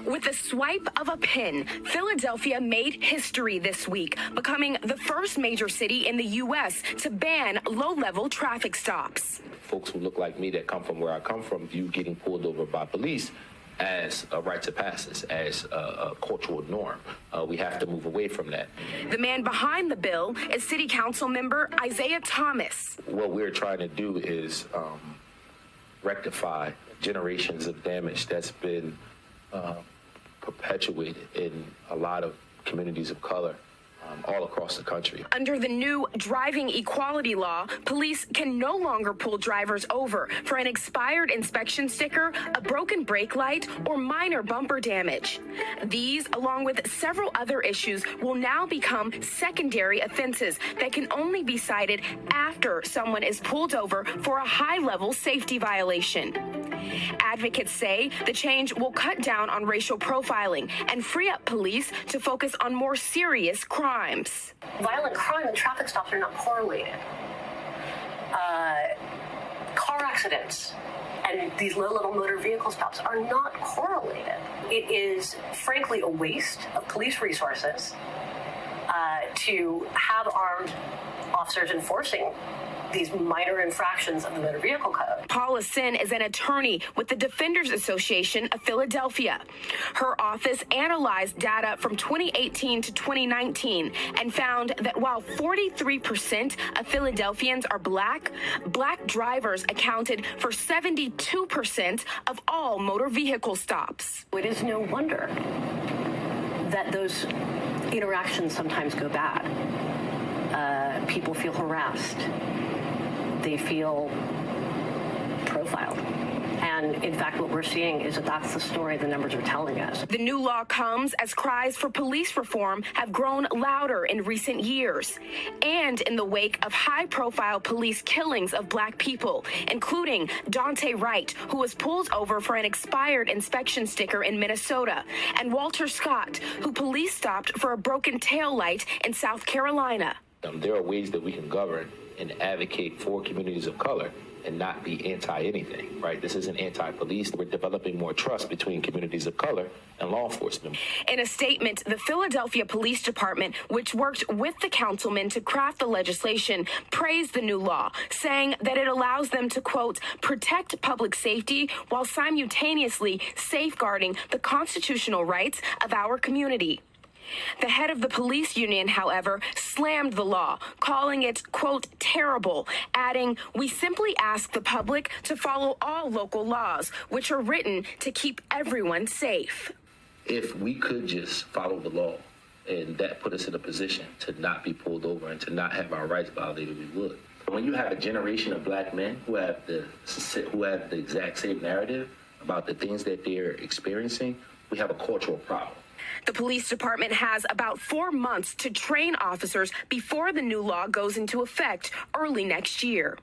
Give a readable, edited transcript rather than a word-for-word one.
With the swipe of a pen, Philadelphia made history this week, becoming the first major city in the U.S. to ban low-level traffic stops. Folks who look like me that come from where I come from view getting pulled over by police as a rite of passage, as a cultural norm. We have to move away from that. The man behind the bill is City Council member Isaiah Thomas. What we're trying to do is rectify generations of damage that's been perpetuated in a lot of communities of color all across the country. Under the new driving equality law, police can no longer pull drivers over for an expired inspection sticker, a broken brake light, or minor bumper damage. These, along with several other issues, will now become secondary offenses that can only be cited after someone is pulled over for a high-level safety violation. Advocates say the change will cut down on racial profiling and free up police to focus on more serious crimes. Violent crime and traffic stops are not correlated. Car accidents and these low-level motor vehicle stops are not correlated. It is, frankly, a waste of police resources to have armed officers enforcing these minor infractions of the motor vehicle code. Paula Sin is an attorney with the Defenders Association of Philadelphia. Her office analyzed data from 2018 to 2019 and found that while 43% of Philadelphians are black drivers accounted for 72% of all motor vehicle stops. It is no wonder that those interactions sometimes go bad. People feel harassed. They feel profiled. And in fact, what we're seeing is that that's the story the numbers are telling us. The new law comes as cries for police reform have grown louder in recent years, and in the wake of high-profile police killings of black people, including Dante Wright, who was pulled over for an expired inspection sticker in Minnesota, and Walter Scott, who police stopped for a broken taillight in South Carolina. There are ways that we can govern and advocate for communities of color and not be anti-anything, right? This isn't anti-police. We're developing more trust between communities of color and law enforcement. In a statement, the Philadelphia Police Department, which worked with the councilmen to craft the legislation, praised the new law, saying that it allows them to, quote, protect public safety while simultaneously safeguarding the constitutional rights of our community. The head of the police union, however, slammed the law, calling it, quote, terrible, adding, we simply ask the public to follow all local laws, which are written to keep everyone safe. If we could just follow the law and that put us in a position to not be pulled over and to not have our rights violated, we would. When you have a generation of black men who have the exact same narrative about the things that they're experiencing, we have a cultural problem. The police department has about 4 months to train officers before the new law goes into effect early next year.